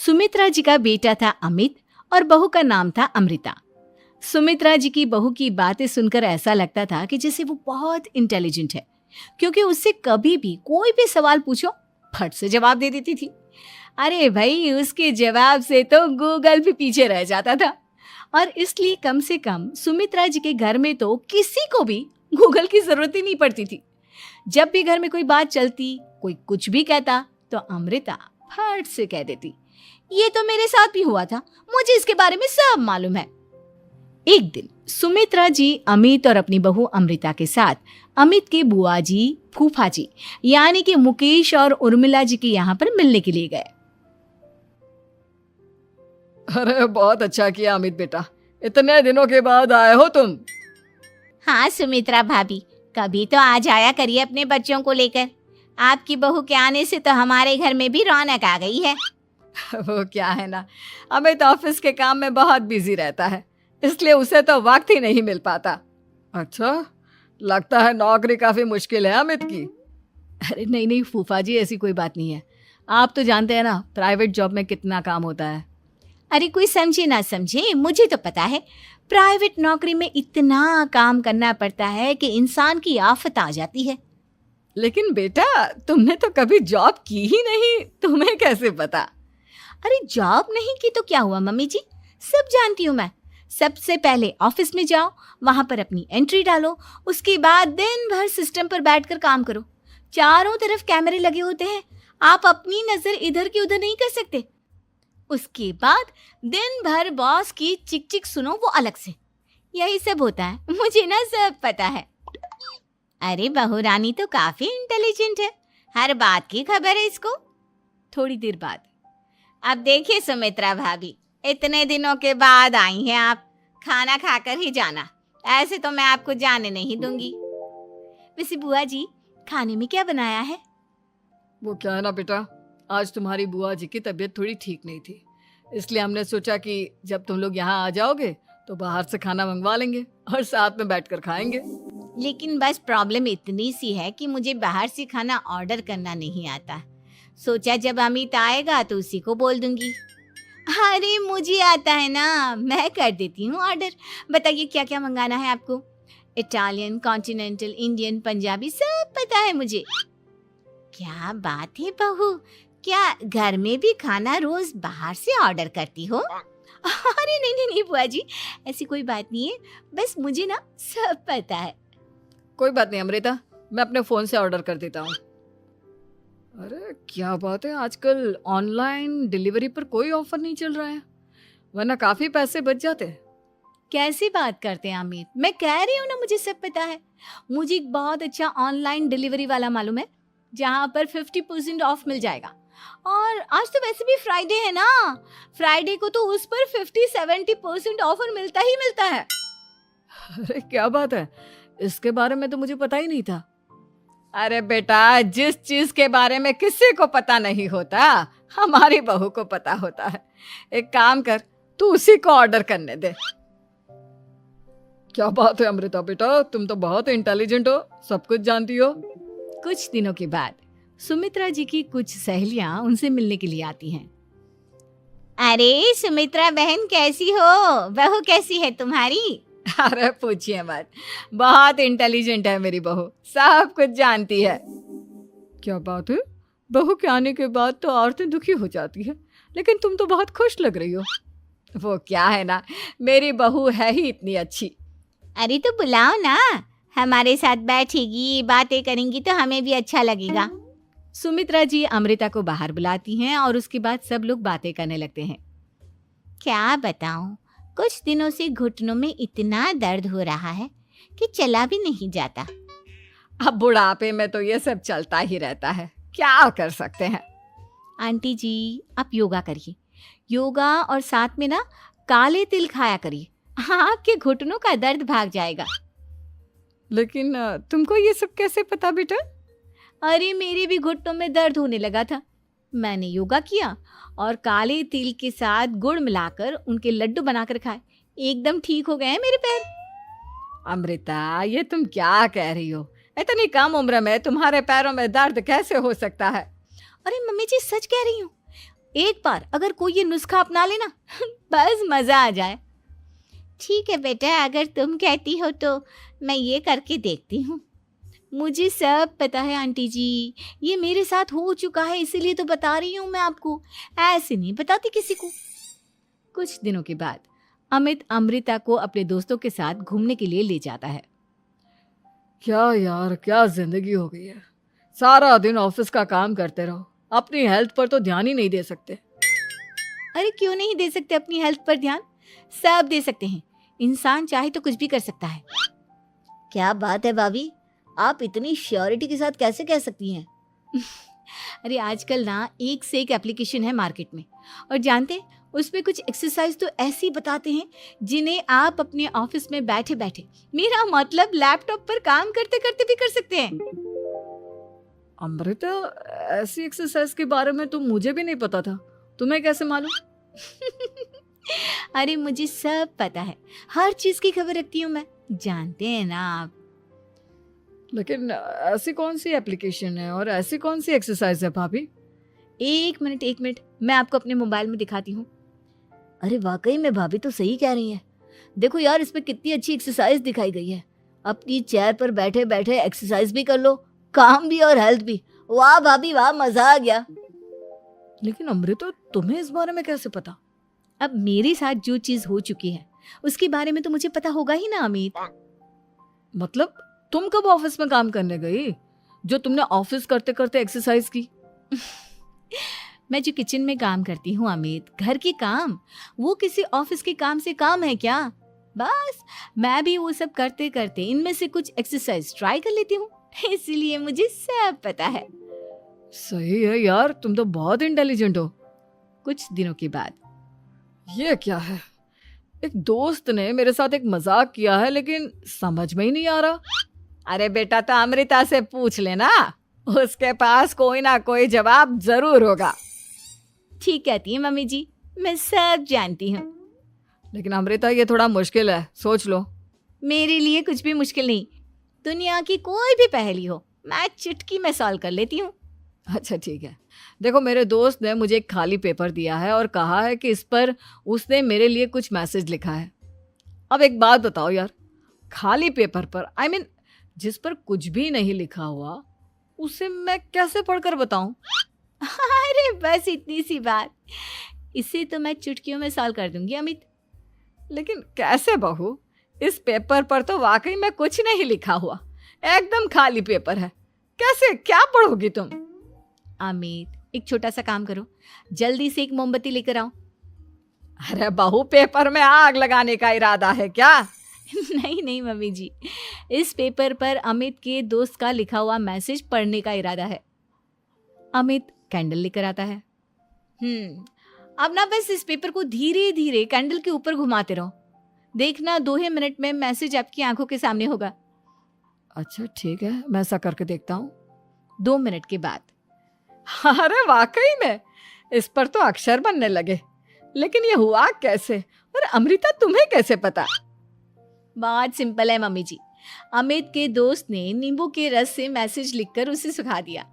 सुमित्रा जी का बेटा था अमित और बहू का नाम था अमृता। सुमित्रा जी की बहू की बातें सुनकर ऐसा लगता था कि जैसे वो बहुत इंटेलिजेंट है, क्योंकि उससे कभी भी कोई भी सवाल पूछो फट से जवाब दे देती थी। अरे भाई, उसके जवाब से तो गूगल भी पीछे रह जाता था। और इसलिए कम से कम सुमित्रा जी के घर में तो किसी को भी गूगल की जरूरत ही नहीं पड़ती थी। जब भी घर में कोई बात चलती, कोई कुछ भी कहता, तो अमृता फट से कह देती, ये तो मेरे साथ भी हुआ था, मुझे इसके बारे में सब मालूम है। एक दिन सुमित्रा जी अमित और अपनी बहू अमृता के साथ अमित के बुआ जी, फूफा जी यानी कि मुकेश और उर्मिला जी के यहाँ पर मिलने के लिए गए। अरे बहुत अच्छा किया अमित बेटा, इतने दिनों के बाद आए हो तुम। हाँ सुमित्रा भाभी, कभी तो आ जाया करिए अपने बच्चों को लेकर। आपकी बहू के आने से तो हमारे घर में भी रौनक आ गई है। वो क्या है ना, अमित ऑफिस के काम में बहुत बिजी रहता है, इसलिए उसे तो वक्त ही नहीं मिल पाता। अच्छा, लगता है नौकरी काफी मुश्किल है अमित की। अरे नहीं नहीं फूफा जी, ऐसी कोई बात नहीं है। आप तो जानते हैं ना प्राइवेट जॉब में कितना काम होता है। अरे कोई समझे ना समझे, मुझे तो पता है प्राइवेट नौकरी में इतना काम करना पड़ता है कि इंसान की आफत आ जाती है। लेकिन बेटा, तुमने तो कभी जॉब की ही नहीं, तुम्हें कैसे पता? अरे जॉब नहीं की तो क्या हुआ मम्मी जी, सब जानती हूँ मैं। सबसे पहले ऑफिस में जाओ, वहां पर अपनी एंट्री डालो, उसके बाद दिन भर सिस्टम पर बैठकर काम करो। चारों तरफ कैमरे लगे होते हैं, आप अपनी नजर इधर की उधर नहीं कर सकते। उसके बाद दिन भर बॉस की चिक चिक सुनो, वो अलग से। यही सब होता है, मुझे ना सब पता है। अरे बहू रानी तो काफी इंटेलिजेंट है, हर बात की खबर है इसको। थोड़ी देर बाद, अब देखिए सुमित्रा भाभी, इतने दिनों के बाद आई हैं आप, खाना खाकर ही जाना, ऐसे तो मैं आपको जाने नहीं दूंगी। वैसे बुआ जी, खाने में क्या बनाया है? वो क्या है ना बेटा, आज तुम्हारी बुआ जी की तबीयत थोड़ी ठीक नहीं थी, इसलिए हमने सोचा कि जब तुम लोग यहाँ आ जाओगे तो बाहर से खाना मंगवा लेंगे और साथ में बैठकर खाएंगे। लेकिन बस प्रॉब्लम इतनी सी है कि मुझे बाहर से खाना ऑर्डर करना नहीं आता। सोचा जब अमित आएगा तो उसी को बोल दूंगी। अरे मुझे आता है ना, मैं कर देती हूँ ऑर्डर। बताइए क्या क्या मंगाना है आपको? इटालियन, कॉन्टिनेंटल, इंडियन, पंजाबी, सब पता है मुझे। क्या बात है बहू, क्या घर में भी खाना रोज बाहर से ऑर्डर करती हो? अरे नहीं नहीं नहीं बुआ जी, ऐसी कोई बात नहीं है, बस मुझे ना सब पता है। कोई बात नहीं अमृता, मैं अपने फोन से ऑर्डर कर देता हूँ। अरे क्या बात है, आजकल ऑनलाइन डिलीवरी पर कोई ऑफर नहीं चल रहा है, वरना काफी पैसे बच जाते हैं। कैसी बात करते हैं अमित, मैं कह रही हूँ ना मुझे सब पता है। मुझे एक बहुत अच्छा ऑनलाइन डिलीवरी वाला मालूम है, जहाँ पर 50% ऑफ मिल जाएगा। और आज तो वैसे भी फ्राइडे है ना, फ्राइडे को तो उस पर 50-70% ऑफर मिलता ही मिलता है। अरे क्या बात है, इसके बारे में तो मुझे पता ही नहीं था। अरे बेटा, जिस चीज के बारे में किसी को पता नहीं होता, हमारी बहू को पता होता है। एक काम कर, तू उसी को ऑर्डर करने दे। क्या बात है अमृता बेटा, तुम तो बहुत इंटेलिजेंट हो, सब कुछ जानती हो। कुछ दिनों के बाद सुमित्रा जी की कुछ सहेलियां उनसे मिलने के लिए आती हैं। अरे सुमित्रा बहन कैसी हो, बहू कैसी है तुम्हारी? अरे पूछिए मत, बहुत इंटेलिजेंट है मेरी बहू, सब कुछ जानती है। क्या बात है, बहू के आने के बाद तो औरतें दुखी हो जाती है, लेकिन तुम तो बहुत खुश लग रही हो। वो क्या है ना, मेरी बहू है ही इतनी अच्छी। अरे तो बुलाओ ना, हमारे साथ बैठेगी, बातें करेंगी तो हमें भी अच्छा लगेगा। सुमित्रा जी अमृता को बाहर बुलाती हैं और उसके बाद सब लोग बातें करने लगते हैं। क्या बताऊं, कुछ दिनों से घुटनों में इतना दर्द हो रहा है कि चला भी नहीं जाता। अब बुढ़ापे में तो ये सब चलता ही रहता है, क्या कर सकते हैं। आंटी जी, आप योगा करिए, योगा और साथ में ना काले तिल खाया करिए, आपके घुटनों का दर्द भाग जाएगा। लेकिन तुमको ये सब कैसे पता बेटा? अरे मेरे भी घुटनों में दर्द होने लगा था, मैंने योगा किया और काले तिल के साथ गुड़ मिलाकर उनके लड्डू बनाकर खाए, एकदम ठीक हो गए हैं मेरे पैर। अमृता, ये तुम क्या कह रही हो? इतनी कम उम्र में तुम्हारे पैरों में दर्द कैसे हो सकता है? अरे मम्मी जी, सच कह रही हूँ, एक बार अगर कोई ये नुस्खा अपना लेना बस मजा आ जाए। ठीक है बेटा, अगर तुम कहती हो तो मैं ये करके देखती हूँ। मुझे सब पता है आंटी जी, ये मेरे साथ हो चुका है, इसीलिए तो बता रही हूँ मैं आपको, ऐसे नहीं बताती किसी को। कुछ दिनों के बाद अमित अमृता को अपने दोस्तों के साथ घूमने के लिए ले जाता है। क्या यार, क्या जिंदगी हो गई है। सारा दिन ऑफिस का काम करते रहो, अपनी हेल्थ पर तो ध्यान ही नहीं दे सकते। अरे क्यों नहीं दे सकते अपनी हेल्थ पर ध्यान? सब दे सकते हैं, इंसान चाहे तो कुछ भी कर सकता है। क्या बात है भाभी, आप इतनी श्योरिटी के साथ कैसे कह सकती हैं? अरे आजकल ना एक से एक एप्लीकेशन है मार्केट में, और जानते हैं उसमें कुछ एक्सरसाइज तो ऐसी बताते हैं जिन्हें आप अपने ऑफिस में बैठे बैठे, मेरा मतलब लैपटॉप पर काम करते करते भी कर सकते हैं। अमृता, ऐसी एक्सरसाइज के बारे में तो मुझे भी नहीं पता था, तुम्हें कैसे मालूम? अरे मुझे सब पता है, हर चीज की खबर रखती हूँ मैं, जानते हैं ना आप। लेकिन ऐसी कौन सी एप्लीकेशन है और ऐसी कौन सी एक्सरसाइज है भाभी? एक मिनट, मैं आपको अपने मोबाइल में दिखाती हूँ। अरे वाकई में भाभी तो सही कह रही हैं। देखो यार, इसमें कितनी अच्छी एक्सरसाइज दिखाई गई है। अपनी चेयर पर बैठे बैठे एक्सरसाइज भी कर लो, काम भी और हेल्थ भी। वाह भाभी वाह, मजा आ गया। लेकिन अमृता, तुम्हें इस बारे में कैसे पता? अब मेरे साथ जो चीज हो चुकी है उसके बारे में तो मुझे पता होगा ही ना अमित। मतलब तुम कब ऑफिस में काम करने गई जो तुमने ऑफिस करते करते एक्सरसाइज की? मैं जो किचन में काम करती हूँ अमित, घर के काम, वो किसी ऑफिस के काम से काम है क्या? बस मैं भी वो सब करते करते इनमें से कुछ एक्सरसाइज ट्राई कर लेती हूँ, इसीलिए मुझे सब पता है। सही है यार, तुम तो बहुत इंटेलिजेंट हो। कुछ दिनों के बाद, ये क्या है? एक दोस्त ने मेरे साथ एक मजाक किया है, लेकिन समझ में ही नहीं आ रहा। अरे बेटा, तो अमृता से पूछ लेना, उसके पास कोई ना कोई जवाब जरूर होगा। ठीक कहती है मम्मी जी, मैं सब जानती हूँ। लेकिन अमृता, ये थोड़ा मुश्किल है, सोच लो। मेरे लिए कुछ भी मुश्किल नहीं, दुनिया की कोई भी पहेली हो मैं चुटकी में सॉल्व कर लेती हूँ। अच्छा ठीक है, देखो मेरे दोस्त ने मुझे एक खाली पेपर दिया है और कहा है कि इस पर उसने मेरे लिए कुछ मैसेज लिखा है। अब एक बात बताओ यार, खाली पेपर पर, आई मीन जिस पर कुछ भी नहीं लिखा हुआ, उसे मैं कैसे पढ़कर बताऊं? अरे बस इतनी सी बात, इसे तो मैं चुटकियों में सॉल्व कर दूंगी अमित। लेकिन कैसे बहू? इस पेपर पर तो वाकई में कुछ नहीं लिखा हुआ, एकदम खाली पेपर है, कैसे क्या पढ़ोगी तुम? अमित, एक छोटा सा काम करो, जल्दी से एक मोमबत्ती लेकर आओ। अरे बहू, पेपर में आग लगाने का इरादा है क्या? नहीं मम्मी जी, इस पेपर पर अमित के दोस्त का लिखा हुआ मैसेज पढ़ने का इरादा है। अमित कैंडल लेकर आता है। अब ना बस इस पेपर को धीरे धीरे कैंडल के ऊपर घुमाते रहो, देखना 2 ही मिनट में मैसेज आपकी आंखों के सामने होगा। अच्छा ठीक है, मैं ऐसा करके देखता हूँ। 2 मिनट के बाद, अरे वाकई में इस पर तो अक्षर बनने लगे, लेकिन ये हुआ कैसे? और अमृता, तुम्हें कैसे पता? बहुत सिंपल है मम्मी जी, अमित के दोस्त ने नींबू के रस से मैसेज लिखकर उसे सुखा दिया।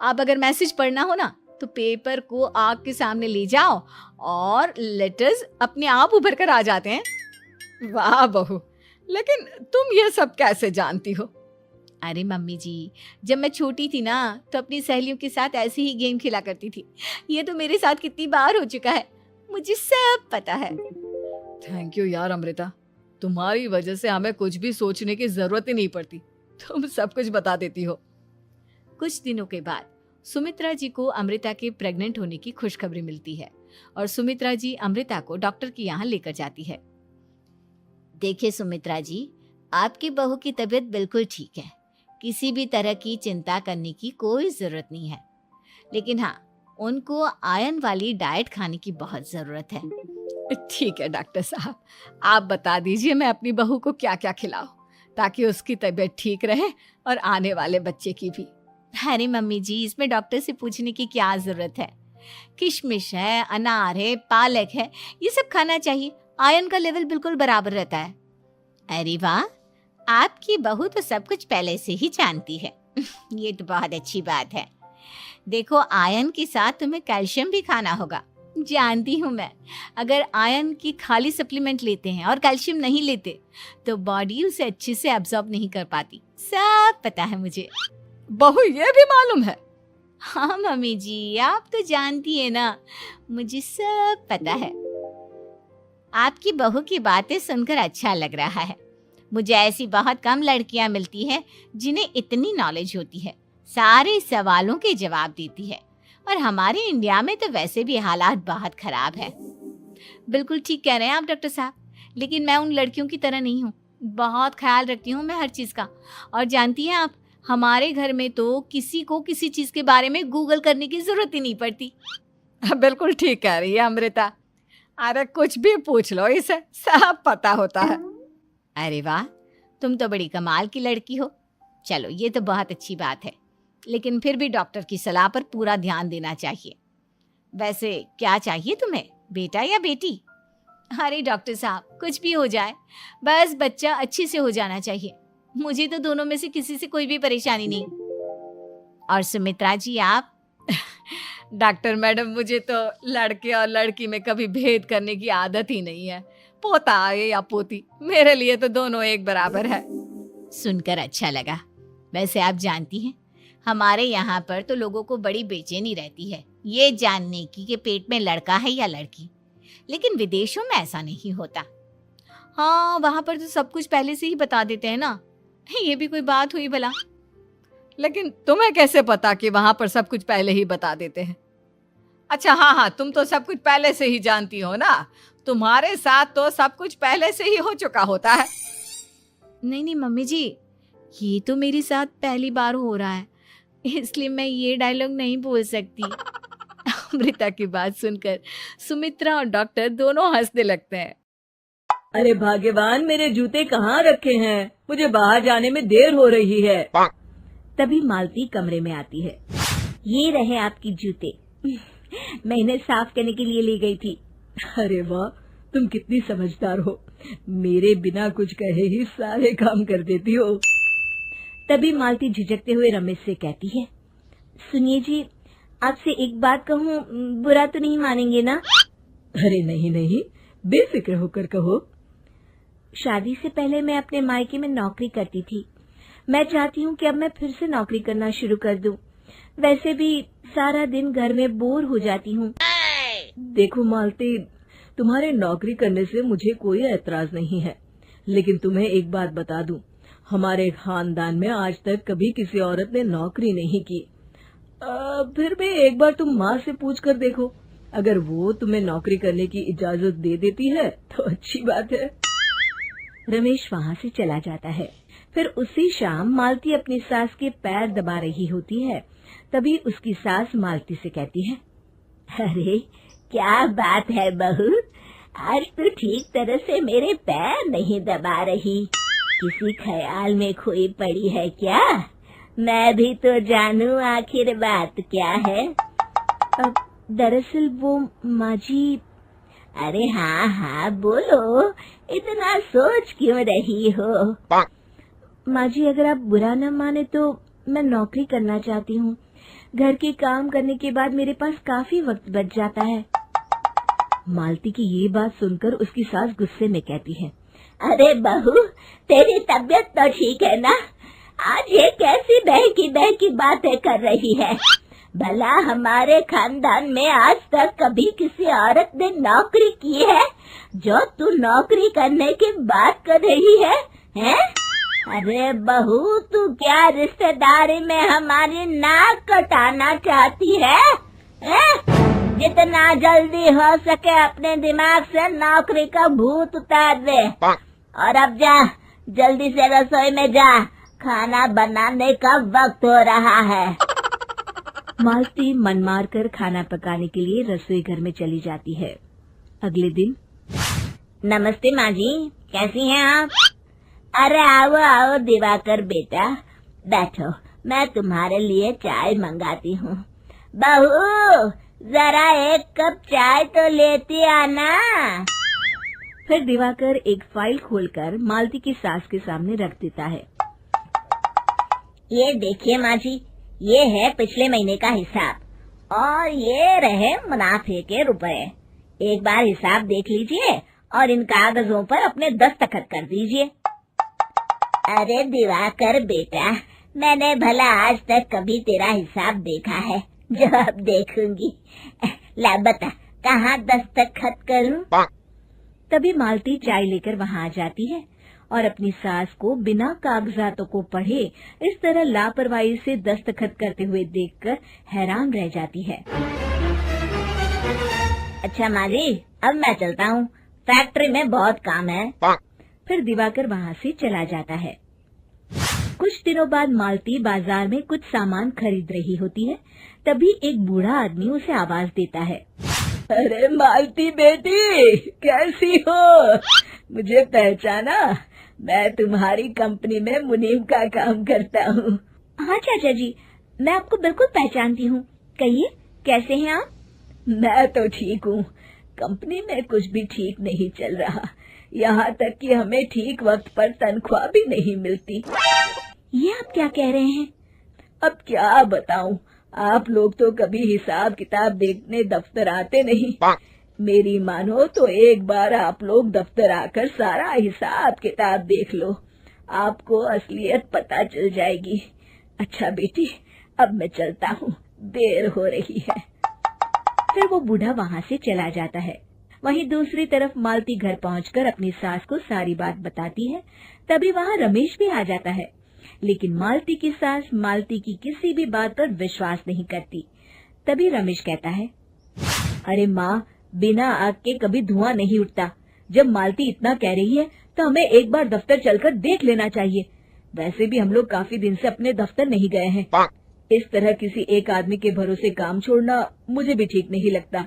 अब अगर मैसेज पढ़ना हो ना तो पेपर को आग के सामने ले जाओ और लेटर्स अपने आप उभर कर आ जाते हैं। वाह बहू, लेकिन तुम ये सब कैसे जानती हो? अरे मम्मी जी, जब मैं छोटी थी ना तो अपनी सहेलियों के साथ ऐसे ही गेम खेला करती थी। ये तो मेरे साथ कितनी बार हो चुका है, मुझे सब पता है। थैंक यू यार अमृता, तुम्हारी वजह से हमें कुछ भी सोचने की जरूरत ही नहीं पड़ती, तुम सब कुछ बता देती हो। कुछ दिनों के बाद सुमित्रा जी को अमृता के प्रेग्नेंट होने की खुशखबरी मिलती है और सुमित्रा जी अमृता को डॉक्टर के यहाँ लेकर जाती है। देखिए सुमित्रा जी, आपकी बहू की तबीयत बिल्कुल ठीक है, किसी भी तरह की चिंता करने की कोई जरूरत नहीं है। लेकिन हाँ, उनको आयरन वाली डाइट खाने की बहुत जरूरत है। ठीक है डॉक्टर साहब, आप बता दीजिए मैं अपनी बहू को क्या क्या खिलाऊं ताकि उसकी तबीयत ठीक रहे और आने वाले बच्चे की भी। अरे मम्मी जी, इसमें डॉक्टर से पूछने की क्या जरूरत है? किशमिश है, अनार है, पालक है, ये सब खाना चाहिए, आयरन का लेवल बिल्कुल बराबर रहता है। अरे वाह, आपकी बहू तो सब कुछ पहले से ही जानती है। ये तो बहुत अच्छी बात है। देखो, आयरन के साथ तुम्हें कैल्शियम भी खाना होगा। जानती हूँ मैं, अगर आयरन की खाली सप्लीमेंट लेते हैं और कैल्शियम नहीं लेते तो बॉडी उसे अच्छे से एब्जॉर्ब नहीं कर पाती। सब पता है मुझे। बहू ये भी मालूम है? हाँ मम्मी जी, आप तो जानती है ना, मुझे सब पता है। आपकी बहू की बातें सुनकर अच्छा लग रहा है। मुझे ऐसी बहुत कम लड़कियां मिलती हैं जिन्हें इतनी नॉलेज होती है, सारे सवालों के जवाब देती है। और हमारे इंडिया में तो वैसे भी हालात बहुत खराब है। बिल्कुल ठीक कह रहे हैं आप डॉक्टर साहब, लेकिन मैं उन लड़कियों की तरह नहीं हूँ। बहुत ख्याल रखती हूँ मैं हर चीज़ का। और जानती हैं आप, हमारे घर में तो किसी को किसी चीज़ के बारे में गूगल करने की ज़रूरत ही नहीं पड़ती। बिल्कुल ठीक कह रही है अमृता। अरे कुछ भी पूछ लो, इसे सब पता होता है। अरे वाह, तुम तो बड़ी कमाल की लड़की हो। चलो, ये तो बहुत अच्छी बात है, लेकिन फिर भी डॉक्टर की सलाह पर पूरा ध्यान देना चाहिए। वैसे क्या चाहिए तुम्हें, बेटा या बेटी? अरे डॉक्टर साहब, कुछ भी हो जाए, बस बच्चा अच्छे से हो जाना चाहिए। मुझे तो दोनों में से किसी से कोई भी परेशानी नहीं। और सुमित्रा जी, आप? डॉक्टर मैडम, मुझे तो लड़के और लड़की में कभी भेद करने की आदत ही नहीं है। पोता आए या पोती, मेरे लिए तो दोनों एक बराबर है। सुनकर अच्छा लगा। वैसे आप जानती हैं, हमारे यहाँ पर तो लोगों को बड़ी बेचैनी रहती है ये जानने की कि पेट में लड़का है या लड़की, लेकिन विदेशों में ऐसा नहीं होता। हाँ, वहाँ पर तो सब कुछ पहले से ही बता देते हैं ना। ये भी कोई बात हुई भला? लेकिन तुम्हें कैसे पता कि वहां पर सब कुछ पहले ही बता देते हैं? अच्छा हाँ, तुम तो सब कुछ पहले से ही जानती हो ना। तुम्हारे साथ तो सब कुछ पहले से ही हो चुका होता है। नहीं मम्मी जी, ये तो मेरे साथ पहली बार हो रहा है, इसलिए मैं ये डायलॉग नहीं बोल सकती। अमृता की बात सुनकर सुमित्रा और डॉक्टर दोनों हंसने लगते हैं। अरे भाग्यवान, मेरे जूते कहाँ रखे हैं? मुझे बाहर जाने में देर हो रही है। तभी मालती कमरे में आती है। ये रहे आपकी जूते, मैं इन्हें साफ करने के लिए ले गई थी। अरे वाह, तुम कितनी समझदार हो। मेरे बिना कुछ कहे ही सारे काम कर देती हो। तभी मालती झिझकते हुए रमेश से कहती है, सुनिए जी, आपसे एक बात कहूँ, बुरा तो नहीं मानेंगे ना? अरे नहीं नहीं, बेफिक्र होकर कहो। शादी से पहले मैं अपने मायके में नौकरी करती थी। मैं चाहती हूँ कि अब मैं फिर से नौकरी करना शुरू कर दूं। वैसे भी सारा दिन घर में बोर हो जाती हूँ। देखो मालती, तुम्हारे नौकरी करने से मुझे कोई ऐतराज नहीं है, लेकिन तुम्हें एक बात बता दूं, हमारे खानदान में आज तक कभी किसी औरत ने नौकरी नहीं की। फिर भी एक बार तुम माँ से पूछ कर देखो, अगर वो तुम्हें नौकरी करने की इजाजत दे देती है तो अच्छी बात है। रमेश वहाँ से चला जाता है। फिर उसी शाम मालती अपनी सास के पैर दबा रही होती है। तभी उसकी सास मालती से कहती है, अरे क्या बात है बहू, आज तो ठीक तरह से मेरे पैर नहीं दबा रही। किसी ख्याल में खोई पड़ी है क्या? मैं भी तो जानूं आखिर बात क्या है। दरअसल वो माँ जी। अरे हाँ बोलो, इतना सोच क्यों रही हो? माँ जी, अगर आप बुरा न माने तो मैं नौकरी करना चाहती हूँ। घर के काम करने के बाद मेरे पास काफी वक्त बच जाता है। मालती की ये बात सुनकर उसकी सास गुस्से में कहती है, अरे बहू, तेरी तबीयत तो ठीक है ना? आज ये कैसी बहकी बातें कर रही है? भला हमारे खानदान में आज तक कभी किसी औरत ने नौकरी की है जो तू नौकरी करने की बात कर रही है, हैं? अरे बहू, तू क्या रिश्तेदारी में हमारी नाक कटाना चाहती है? जितना जल्दी हो सके अपने दिमाग से नौकरी का भूत उतार दे, और अब जा, जल्दी से रसोई में जा, खाना बनाने का वक्त हो रहा है। मालती मन मार कर खाना पकाने के लिए रसोई घर में चली जाती है। अगले दिन, नमस्ते माँ जी, कैसी हैं आप? अरे आओ दिवाकर बेटा, बैठो, मैं तुम्हारे लिए चाय मंगाती हूँ। बहू, जरा एक कप चाय तो लेती आना। फिर दिवाकर एक फाइल खोलकर मालती की सास के सामने रख देता है। ये देखिए माँ जी, ये है पिछले महीने का हिसाब और ये रहे मुनाफे के रुपए। एक बार हिसाब देख लीजिए और इन कागजों पर अपने दस्तखत कर दीजिए। अरे दिवाकर बेटा, मैंने भला आज तक कभी तेरा हिसाब देखा है जो अब देखूंगी। ला बता, कहाँ दस्तखत करूं? तभी मालती चाय लेकर वहाँ आ जाती है और अपनी सास को बिना कागजातों को पढ़े इस तरह लापरवाही से दस्तखत करते हुए देखकर हैरान रह जाती है। अच्छा माँ जी, अब मैं चलता हूँ, फैक्ट्री में बहुत काम है। फिर दिवाकर वहाँ से चला जाता है। कुछ दिनों बाद मालती बाजार में कुछ सामान खरीद रही होती है। तभी एक बूढ़ा आदमी उसे आवाज देता है। अरे मालती बेटी, कैसी हो? मुझे पहचाना? मैं तुम्हारी कंपनी में मुनीम का काम करता हूँ। हाँ चाचा जी, मैं आपको बिल्कुल पहचानती हूँ। कहिए, कैसे हैं आप? मैं तो ठीक हूँ। कंपनी में कुछ भी ठीक नहीं चल रहा, यहाँ तक कि हमें ठीक वक्त पर तनख्वाह भी नहीं मिलती। ये आप क्या कह रहे हैं? अब क्या बताऊं, आप लोग तो कभी हिसाब किताब देखने दफ्तर आते नहीं। मेरी मानो तो एक बार आप लोग दफ्तर आकर सारा हिसाब किताब देख लो, आपको असलियत पता चल जाएगी। अच्छा बेटी, अब मैं चलता हूँ, देर हो रही है। फिर वो बूढ़ा वहाँ से चला जाता है। वहीं दूसरी तरफ मालती घर पहुंचकर अपनी सास को सारी बात बताती है। तभी वहाँ रमेश भी आ जाता है, लेकिन मालती की सास मालती की किसी भी बात पर विश्वास नहीं करती। तभी रमेश कहता है, अरे माँ, बिना आग के कभी धुआं नहीं उठता। जब मालती इतना कह रही है तो हमें एक बार दफ्तर चलकर देख लेना चाहिए। वैसे भी हम लोग काफी दिन से अपने दफ्तर नहीं गए हैं। इस तरह किसी एक आदमी के भरोसे काम छोड़ना मुझे भी ठीक नहीं लगता।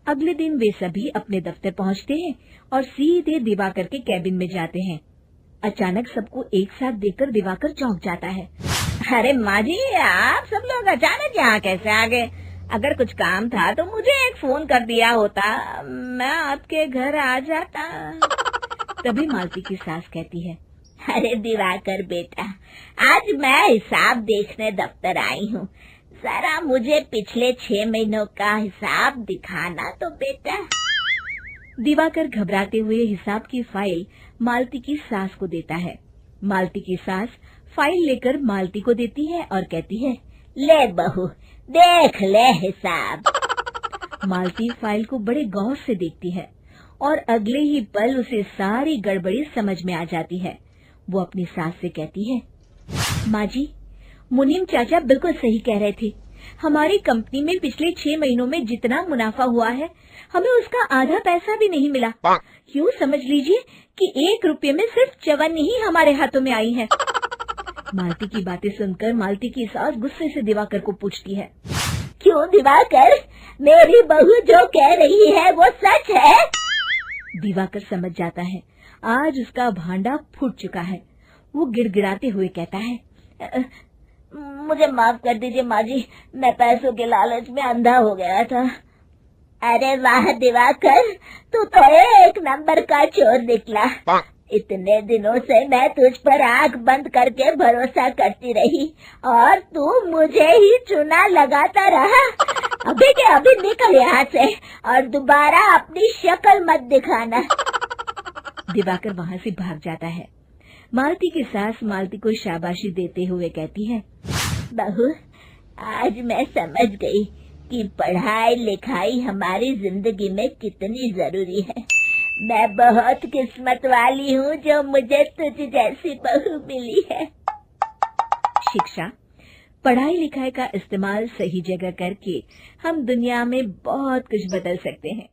अगले दिन वे सभी अपने दफ्तर पहुंचते हैं और सीधे दिवाकर के कैबिन में जाते हैं। अचानक सबको एक साथ देखकर दिवाकर चौंक जाता है। अरे माँ जी, आप सब लोग अचानक यहाँ कैसे आ गए? अगर कुछ काम था तो मुझे एक फोन कर दिया होता, मैं आपके घर आ जाता। तभी मालती की सास कहती है, अरे दिवाकर बेटा, आज मैं हिसाब देखने दफ्तर आई हूँ। जरा मुझे पिछले 6 महीनों का हिसाब दिखाना तो बेटा। दिवाकर घबराते हुए हिसाब की फाइल मालती की सास को देता है। मालती की सास फाइल लेकर मालती को देती है और कहती है, ले बहू, देख ले हिसाब। मालती फाइल को बड़े गौर से देखती है और अगले ही पल उसे सारी गड़बड़ी समझ में आ जाती है। वो अपनी सास से कहती है, माँ जी, मुनीम चाचा बिल्कुल सही कह रहे थे। हमारी कंपनी में पिछले 6 महीनों में जितना मुनाफा हुआ है, हमें उसका आधा पैसा भी नहीं मिला। यूँ समझ लीजिए कि 1 रुपये में सिर्फ चवन्नी ही हमारे हाथों में आई है। मालती की बातें सुनकर मालती की सास गुस्से से दिवाकर को पूछती है, क्यों दिवाकर, मेरी बहू जो कह रही है वो सच है? दिवाकर समझ जाता है आज उसका भांडा फूट चुका है। वो गिड़गिड़ाते हुए कहता है, मुझे माफ कर दीजिए माँ जी, मैं पैसों के लालच में अंधा हो गया था। अरे वाह दिवाकर, तू तो एक नंबर का चोर निकला। इतने दिनों से मैं तुझ पर आंख बंद करके भरोसा करती रही और तू मुझे ही चुना लगाता रहा। अभी के अभी निकल यहाँ से और दोबारा अपनी शक्ल मत दिखाना। दिवाकर वहाँ से भाग जाता है। मालती की सास मालती को शाबाशी देते हुए कहती है, बहू, आज मैं समझ गई कि पढ़ाई लिखाई हमारी जिंदगी में कितनी जरूरी है। मैं बहुत किस्मत वाली हूँ जो मुझे तुझ जैसी बहू मिली है। शिक्षा, पढ़ाई लिखाई का इस्तेमाल सही जगह करके हम दुनिया में बहुत कुछ बदल सकते हैं।